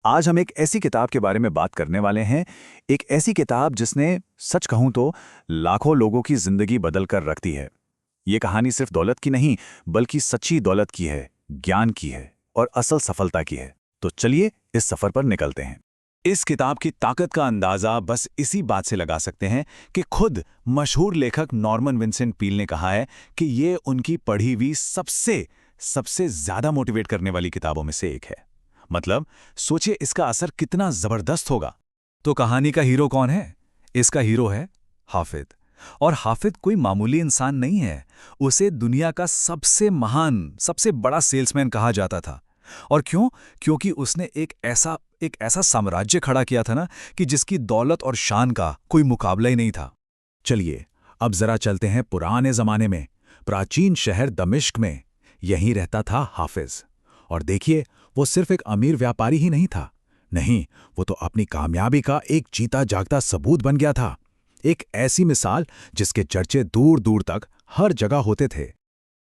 आज हम एक ऐसी किताब के बारे में बात करने वाले हैं। एक ऐसी किताब जिसने, सच कहूं तो, लाखों लोगों की जिंदगी बदल कर रख दी है। ये कहानी सिर्फ दौलत की नहीं, बल्कि सच्ची दौलत की है, ज्ञान की है और असल सफलता की है। तो चलिए इस सफर पर निकलते हैं। इस किताब की ताकत का अंदाजा बस इसी बात से लगा सकते हैं कि खुद मशहूर लेखक नॉर्मन विंसेंट पील ने कहा है कि ये उनकी पढ़ी हुई सबसे सबसे ज्यादा मोटिवेट करने वाली किताबों में से एक है। मतलब, सोचिए इसका असर कितना जबरदस्त होगा। तो कहानी का हीरो कौन है? इसका हीरो है हाफिज। और हाफिज कोई मामूली इंसान नहीं है। उसे दुनिया का सबसे महान, सबसे बड़ा सेल्समैन कहा जाता था। और क्यों? क्योंकि उसने एक ऐसा साम्राज्य खड़ा किया था ना, कि जिसकी दौलत और शान का कोई मुकाबला ही नहीं था। चलिए अब जरा चलते हैं पुराने जमाने में, प्राचीन शहर दमिश्क में। यहीं रहता था हाफिज। और देखिए, वो सिर्फ एक अमीर व्यापारी ही नहीं था। नहीं, वो तो अपनी कामयाबी का एक जीता जागता सबूत बन गया था। एक ऐसी मिसाल जिसके चर्चे दूर दूर तक हर जगह होते थे।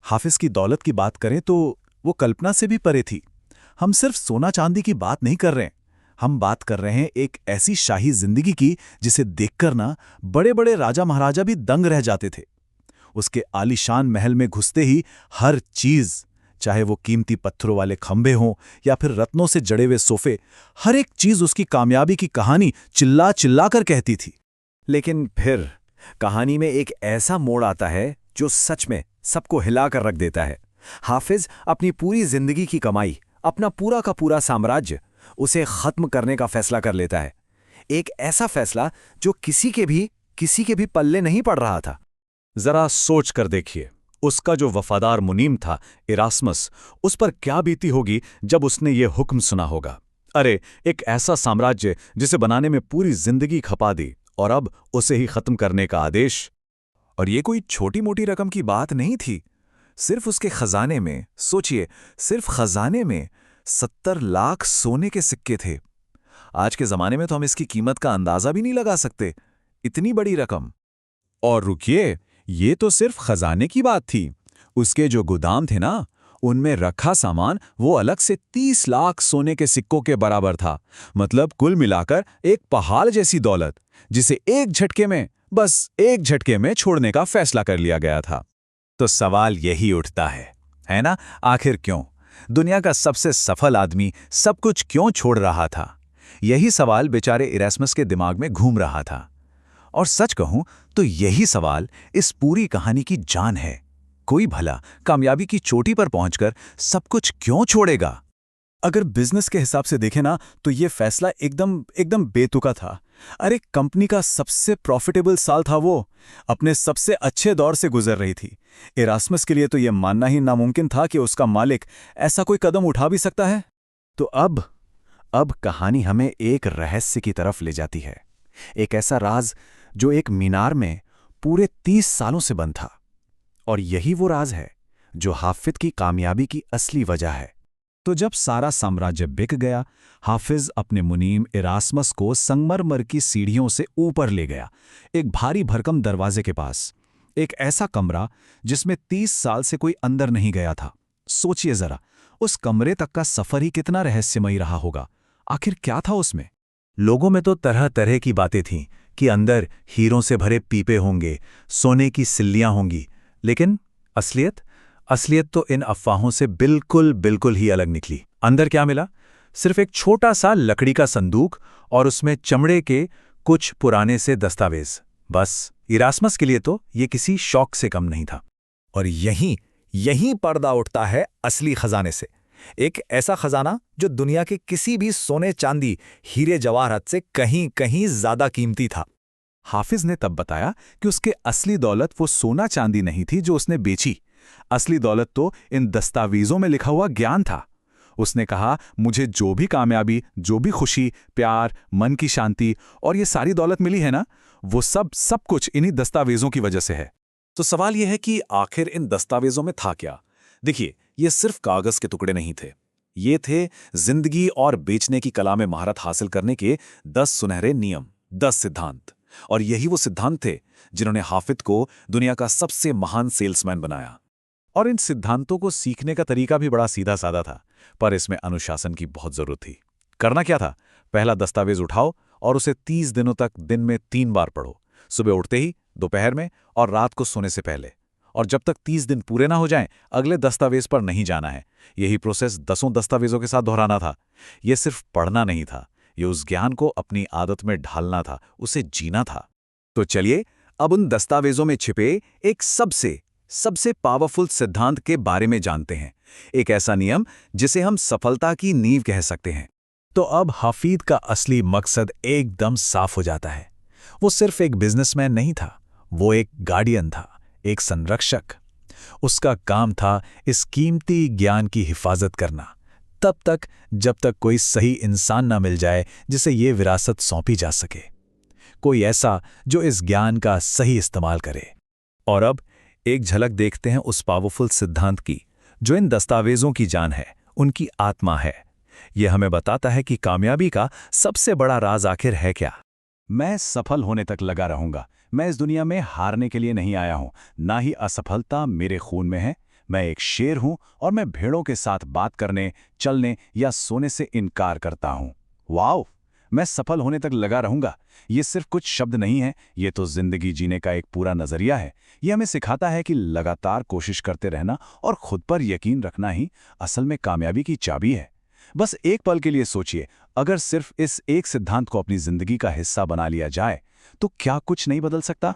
हाफिज की दौलत की बात करें तो वो कल्पना से भी परे थी। हम सिर्फ सोना चांदी की बात नहीं कर रहे। हम बात कर रहे हैं एक ऐसी शाही जिंदगी की जिसे देखकर ना बड़े बड़े राजा महाराजा भी दंग रह जाते थे। उसके आलीशान महल में घुसते ही हर चीज, चाहे वो कीमती पत्थरों वाले खंभे हों या फिर रत्नों से जड़े हुए सोफे, हर एक चीज उसकी कामयाबी की कहानी चिल्ला चिल्ला कर कहती थी। लेकिन फिर कहानी में एक ऐसा मोड़ आता है जो सच में सबको हिला कर रख देता है। हाफिज अपनी पूरी जिंदगी की कमाई, अपना पूरा का पूरा साम्राज्य, उसे खत्म करने का फैसला कर लेता है। एक ऐसा फैसला जो किसी के भी पल्ले नहीं पड़ रहा था। जरा सोच कर देखिए, उसका जो वफादार मुनीम था इरास्मस, उस पर क्या बीती होगी जब उसने ये हुक्म सुना होगा। अरे, एक ऐसा साम्राज्य जिसे बनाने में पूरी जिंदगी खपा दी, और अब उसे ही खत्म करने का आदेश। और ये कोई छोटी मोटी रकम की बात नहीं थी। सिर्फ उसके खजाने में, सोचिए, सिर्फ खजाने में 70 लाख सोने के सिक्के थे। आज के जमाने में तो हम इसकी कीमत का अंदाजा भी नहीं लगा सकते। इतनी बड़ी रकम। और रुकिए, ये तो सिर्फ खजाने की बात थी। उसके जो गोदाम थे ना, उनमें रखा सामान वो अलग से 30 लाख सोने के सिक्कों के बराबर था। मतलब कुल मिलाकर एक पहाड़ जैसी दौलत, जिसे बस एक झटके में छोड़ने का फैसला कर लिया गया था। तो सवाल यही उठता है ना? आखिर क्यों? दुनिया का सबसे सफल आदमी सब कुछ क्यों छोड़ रहा था? यही सवाल बेचारे इरास्मस के दिमाग में घूम रहा था। और सच कहूं तो यही सवाल इस पूरी कहानी की जान है। कोई भला कामयाबी की चोटी पर पहुंचकर सब कुछ क्यों छोड़ेगा? अगर बिजनेस के हिसाब से देखें ना, तो यह फैसला एकदम एकदम बेतुका था। अरे, कंपनी का सबसे प्रॉफिटेबल साल था, वो अपने सबसे अच्छे दौर से गुजर रही थी। इरास्मस के लिए तो यह मानना ही नामुमकिन था कि उसका मालिक ऐसा कोई कदम उठा भी सकता है। तो अब कहानी हमें एक रहस्य की तरफ ले जाती है। एक ऐसा राज जो एक मीनार में पूरे 30 सालों से बंद था। और यही वो राज है जो हाफिज की कामयाबी की असली वजह है। तो जब सारा साम्राज्य बिक गया, हाफिज अपने मुनीम इरास्मस को संगमरमर की सीढ़ियों से ऊपर ले गया, एक भारी भरकम दरवाजे के पास। एक ऐसा कमरा जिसमें 30 साल से कोई अंदर नहीं गया था। सोचिए जरा, उस कमरे तक का सफर ही कितना रहस्यमयी रहा होगा। आखिर क्या था उसमें? लोगों में तो तरह तरह की बातें थीं कि अंदर हीरों से भरे पीपे होंगे, सोने की सिल्लियां होंगी। लेकिन असलियत तो इन अफवाहों से बिल्कुल ही अलग निकली। अंदर क्या मिला? सिर्फ एक छोटा सा लकड़ी का संदूक और उसमें चमड़े के कुछ पुराने से दस्तावेज। बस, इरास्मस के लिए तो ये किसी शौक से कम नहीं था। और यहीं पर्दा उठता है असली खजाने से। एक ऐसा खजाना जो दुनिया के किसी भी सोने चांदी, हीरे जवाहरात से कहीं कहीं ज्यादा कीमती था। हाफिज ने तब बताया कि उसके असली दौलत वो सोना चांदी नहीं थी जो उसने बेची। असली दौलत तो इन दस्तावेजों में लिखा हुआ ज्ञान था। उसने कहा, मुझे जो भी कामयाबी, जो भी खुशी, प्यार, मन की शांति और ये सारी दौलत मिली है ना, वो सब कुछ इन्हीं दस्तावेजों की वजह से है। तो सवाल यह है कि आखिर इन दस्तावेजों में था क्या? देखिए, ये सिर्फ कागज के टुकड़े नहीं थे। ये थे जिंदगी और बेचने की कला में महारत हासिल करने के 10 सुनहरे नियम, 10 सिद्धांत। और यही वो सिद्धांत थे जिन्होंने हाफिज को दुनिया का सबसे महान सेल्समैन बनाया। और इन सिद्धांतों को सीखने का तरीका भी बड़ा सीधा साधा था, पर इसमें अनुशासन की बहुत जरूरत थी। करना क्या था? पहला दस्तावेज उठाओ और उसे 30 दिनों तक दिन में 3 बार पढ़ो। सुबह उठते ही, दोपहर में और रात को सोने से पहले। और जब तक 30 दिन पूरे ना हो जाएं, अगले दस्तावेज पर नहीं जाना है। यही प्रोसेस 10 दस्तावेजों के साथ दोहराना था। यह सिर्फ पढ़ना नहीं था, ये उस ज्ञान को अपनी आदत में ढालना था, उसे जीना था। तो चलिए अब उन दस्तावेजों में छिपे एक सबसे पावरफुल सिद्धांत के बारे में जानते हैं। एक ऐसा नियम जिसे हम सफलता की नींव कह सकते हैं। तो अब हाफिज का असली मकसद एकदम साफ हो जाता है। वो सिर्फ एक बिजनेसमैन नहीं था, वो एक गार्डियन था, एक संरक्षक। उसका काम था इस कीमती ज्ञान की हिफाजत करना, तब तक जब तक कोई सही इंसान ना मिल जाए जिसे ये विरासत सौंपी जा सके, कोई ऐसा जो इस ज्ञान का सही इस्तेमाल करे। और अब एक झलक देखते हैं उस पावरफुल सिद्धांत की, जो इन दस्तावेजों की जान है, उनकी आत्मा है। यह हमें बताता है कि कामयाबी का सबसे बड़ा राज आखिर है क्या। मैं सफल होने तक लगा रहूंगा। मैं इस दुनिया में हारने के लिए नहीं आया हूं, ना ही असफलता मेरे खून में है। मैं एक शेर हूं और मैं भेड़ों के साथ बात करने, चलने या सोने से इनकार करता हूं। वाओ! मैं सफल होने तक लगा रहूंगा। ये सिर्फ कुछ शब्द नहीं है, ये तो जिंदगी जीने का एक पूरा नजरिया है। ये हमें सिखाता है कि लगातार कोशिश करते रहना और खुद पर यकीन रखना ही असल में कामयाबी की चाबी है। बस एक पल के लिए सोचिए, अगर सिर्फ इस एक सिद्धांत को अपनी जिंदगी का हिस्सा बना लिया जाए, तो क्या कुछ नहीं बदल सकता?